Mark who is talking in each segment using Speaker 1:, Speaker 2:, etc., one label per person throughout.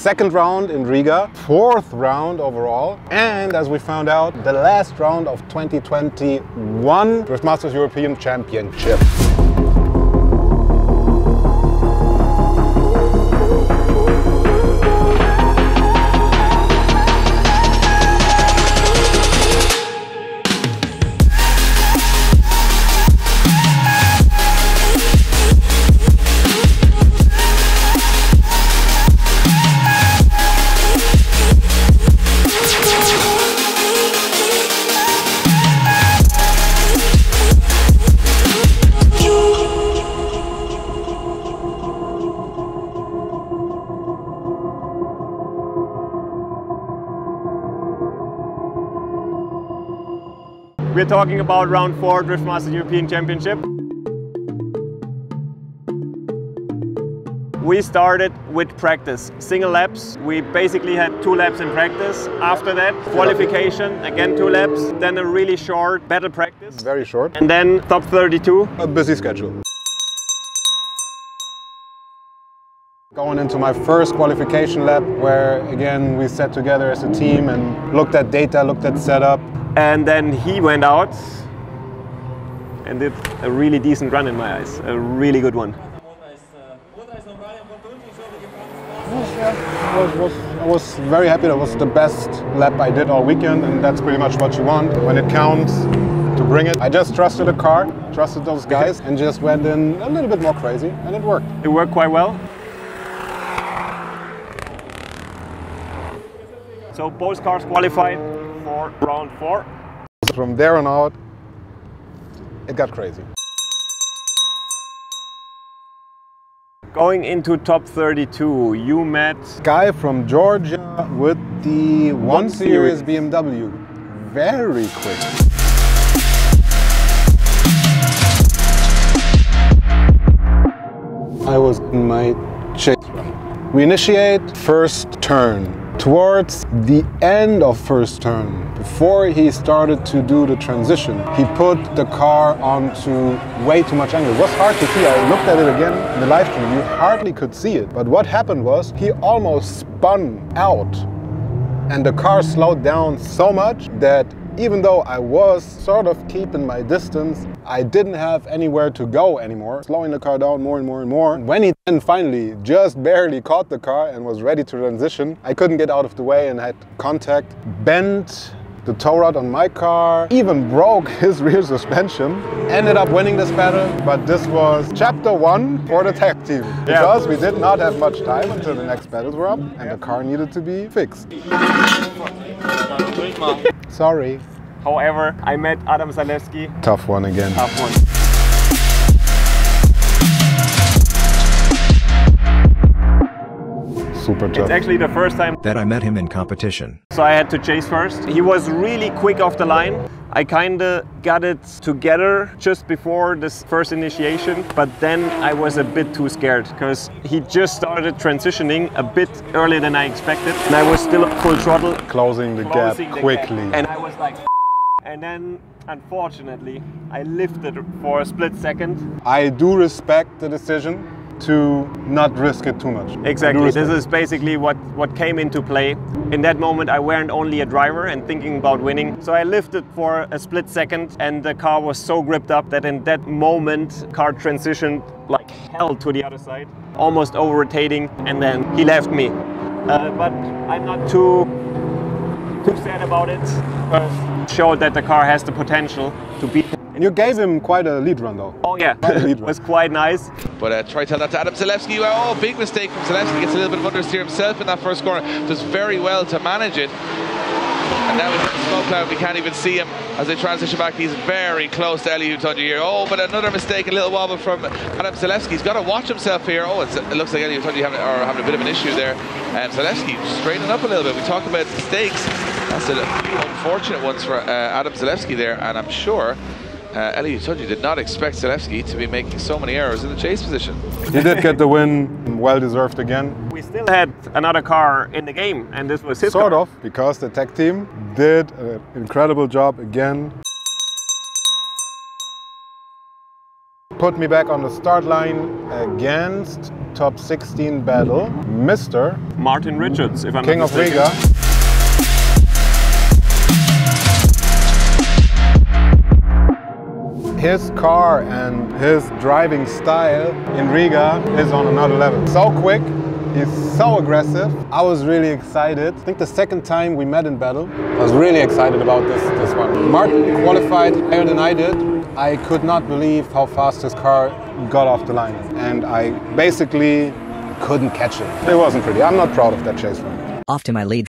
Speaker 1: second round in Riga, fourth round overall, and as we found out, the last round of 2021 Driftmasters European Championship.
Speaker 2: We're talking about round 4 Driftmasters European Championship. We started with practice, single laps. We basically had 2 laps in practice. After that, qualification, again 2 laps. Then a really short battle practice.
Speaker 1: Very short.
Speaker 2: And then top 32.
Speaker 1: A busy schedule. Going into my first qualification lap, where again we sat together as a team and looked at data, looked at setup.
Speaker 2: And then he went out and did a really decent run in my eyes, a really good one.
Speaker 1: I was very happy. That was the best lap I did all weekend, and that's pretty much what you want when it counts to bring it. I just trusted the car, trusted those guys, and just went in a little bit more crazy, and it worked.
Speaker 2: It worked quite well. So both cars qualified for round 4.
Speaker 1: From there on out, it got crazy.
Speaker 2: Going into top 32, you met
Speaker 1: a guy from Georgia with the 1 Series BMW. Very quick. I was in my chase run. We initiate first turn. Towards the end of first turn, before he started to do the transition, he put the car onto way too much angle. It was hard to see. I looked at it again in the live stream. You hardly could see it. But what happened was he almost spun out, and the car slowed down so much that even though I was sort of keeping my distance, I didn't have anywhere to go anymore, slowing the car down more and more and more. When he then finally just barely caught the car and was ready to transition, I couldn't get out of the way and had contact, bent the tow rod on my car, even broke his rear suspension. Ended up winning this battle, but this was chapter 1 for the tag team. Because we did not have much time until the next battles were up and the car needed to be fixed. Sorry.
Speaker 2: However, I met Adam Zalewski.
Speaker 1: Tough one again.
Speaker 2: Tough one.
Speaker 1: Super tough.
Speaker 2: It's actually the first time
Speaker 3: that I met him in competition.
Speaker 2: So I had to chase first. He was really quick off the line. I kinda got it together just before this first initiation, but then I was a bit too scared because he just started transitioning a bit earlier than I expected, and I was still at full throttle.
Speaker 1: Closing the gap quickly.
Speaker 2: And I was like, and then unfortunately I lifted for a split second.
Speaker 1: I do respect the decision to not risk it too much.
Speaker 2: Exactly, this is basically what came into play. In that moment I weren't only a driver and thinking about winning, so I lifted for a split second and the car was so gripped up that in that moment car transitioned like hell to the other side, almost over-rotating, and then he left me. But I'm not too sad about it, because it showed that the car has the potential to beat him.
Speaker 1: And you gave him quite a lead run though.
Speaker 2: Oh yeah, it was quite nice.
Speaker 4: But try to tell that to Adam Zalewski. Oh, big mistake from Zalewski. Gets a little bit of understeer himself in that first corner. Does very well to manage it. And now he's in the smoke cloud. We can't even see him as they transition back. He's very close to Eli Utonji here. Oh, but another mistake, a little wobble from Adam Zalewski. He's got to watch himself here. Oh, it looks like Eli Utonji having a bit of an issue there. And Zalewski straightening up a little bit. We talked about mistakes. That's a few unfortunate ones for Adam Zalewski there. And I'm sure Eli Utonji did not expect Zalewski to be making so many errors in the chase position.
Speaker 1: He did get the win, well deserved again.
Speaker 2: We still had another car in the game, and this was his car.
Speaker 1: Sort of, because the tech team did an incredible job again. put me back on the start line against top 16 battle, Mr.
Speaker 2: Martin Richards, if I'm
Speaker 1: King
Speaker 2: not
Speaker 1: of
Speaker 2: mistaken.
Speaker 1: Riga. His car and his driving style in Riga is on another level. So quick, he's so aggressive. I was really excited. I think the second time we met in battle, I was really excited about this one. Martin qualified higher than I did. I could not believe how fast his car got off the line. And I basically couldn't catch it. It wasn't pretty. I'm not proud of that chase run.
Speaker 3: Off to my lead.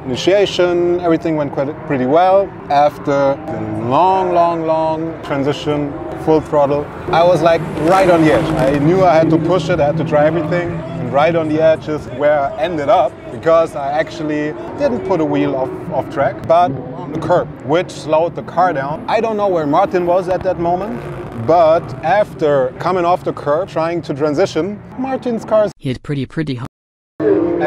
Speaker 1: Initiation, everything went pretty well. After the long transition, full throttle, I was like right on the edge. I knew I had to push it, I had to try everything. And right on the edge is where I ended up because I actually didn't put a wheel off track, but on the curb, which slowed the car down. I don't know where Martin was at that moment, but after coming off the curb, trying to transition, Martin's car
Speaker 3: hit pretty hard.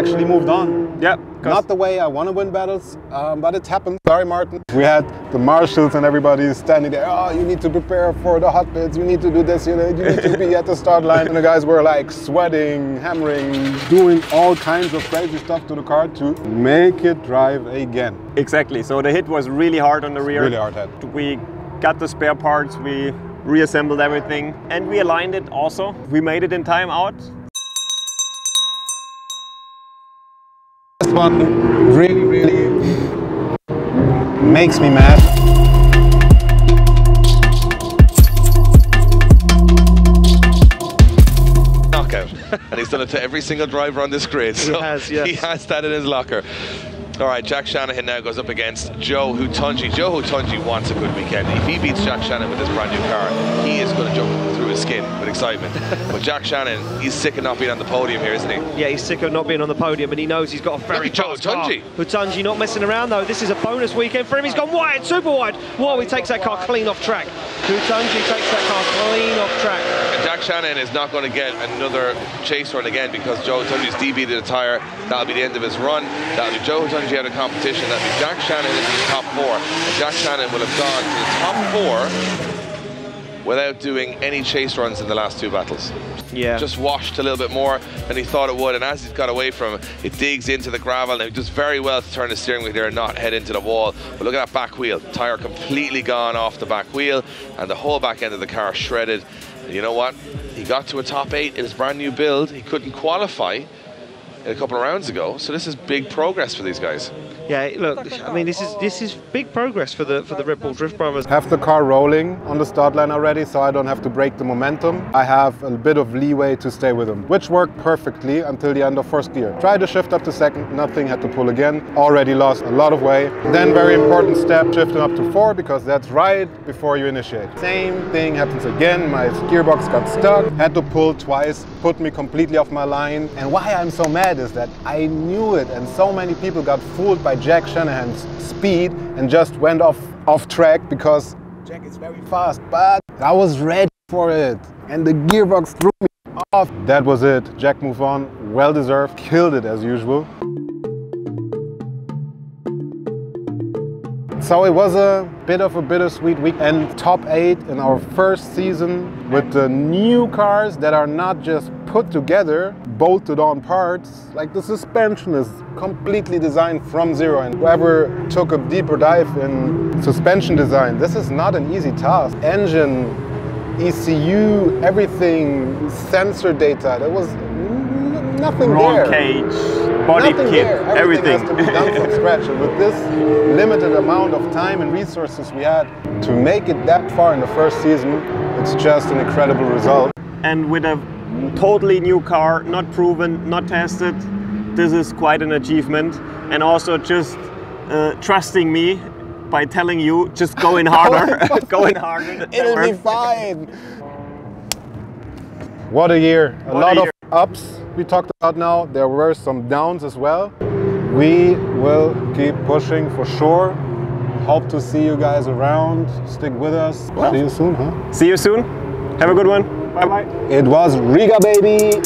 Speaker 1: actually moved on.
Speaker 2: Yeah.
Speaker 1: Not the way I want to win battles, but it happened. Sorry, Martin. We had the marshals and everybody standing there. Oh, you need to prepare for the hot bits. You need to do this. You need to be at the start line. And the guys were like sweating, hammering, doing all kinds of crazy stuff to the car to make it drive again.
Speaker 2: Exactly. So the hit was really hard on the rear.
Speaker 1: Really hard hit.
Speaker 2: We got the spare parts. We reassembled everything and we aligned it also. We made it in time out.
Speaker 1: This one really makes me mad.
Speaker 4: Knockout. And he's done it to every single driver on this grid. So
Speaker 2: he has, yes.
Speaker 4: He has that in his locker. All right, Jack Shanahan now goes up against Joe Hutunji. Joe Hutunji wants a good weekend. If he beats Jack Shanahan with this brand new car, he is going to jump through his skin with excitement. But Jack Shanahan, he's sick of not being on the podium here, isn't he?
Speaker 5: Yeah, he's sick of not being on the podium, and he knows he's got a very fast car. Hutunji not messing around though. This is a bonus weekend for him. He's gone wide, super wide. Whoa, he takes that car clean off track. Hutunji takes that car clean off track.
Speaker 4: And Jack Shanahan is not going to get another chase run again because Joe Hutunji's DB'd a tyre. That'll be the end of his run. That'll be Joe Hutunji out of competition. That'll be Jack Shanahan in the top four. And Jack Shanahan will have gone to the top four without doing any chase runs in the last two battles.
Speaker 5: Yeah.
Speaker 4: Just washed a little bit more than he thought it would, and as he's got away from him, it digs into the gravel, and he does very well to turn the steering wheel there and not head into the wall. But look at that back wheel. Tyre completely gone off the back wheel, and the whole back end of the car shredded. And you know what? He got to a top 8 in his brand new build. He couldn't qualify a couple of rounds ago, so this is big progress for these guys.
Speaker 5: Yeah, look, I mean, this is big progress for the Red Bull Drift Brothers.
Speaker 1: Have the car rolling on the start line already, so I don't have to break the momentum. I have a bit of leeway to stay with him, which worked perfectly until the end of first gear. Tried to shift up to second, nothing, had to pull again. Already lost a lot of way. Then very important step, shifting up to 4, because that's right before you initiate. Same thing happens again. My gearbox got stuck, had to pull twice, put me completely off my line. And why I'm so mad is that I knew it, and so many people got fooled by Jack Shanahan's speed and just went off track because Jack is very fast, but I was ready for it and the gearbox threw me off. That was it. Jack moved on, well deserved, killed it as usual. So it was a bit of a bittersweet week, and top 8 in our first season with the new cars that are not just put together, bolted on parts. Like the suspension is completely designed from zero, and whoever took a deeper dive in suspension design, this is not an easy task. Engine, ECU, everything, sensor data, there was nothing there.
Speaker 2: Roll cage, body kit, everything.
Speaker 1: Has to be done from scratch. And with this limited amount of time and resources we had to make it that far in the first season, it's just an incredible result.
Speaker 2: And with a totally new car, not proven, not tested, this is quite an achievement. And also just trusting me by telling you, just going harder, going harder.
Speaker 1: It'll be fine. What a year. A lot of ups we talked about now. There were some downs as well. We will keep pushing for sure. Hope to see you guys around. Stick with us. See you soon, huh?
Speaker 2: See you soon. Have a good one. Bye-bye.
Speaker 1: It was Riga, baby.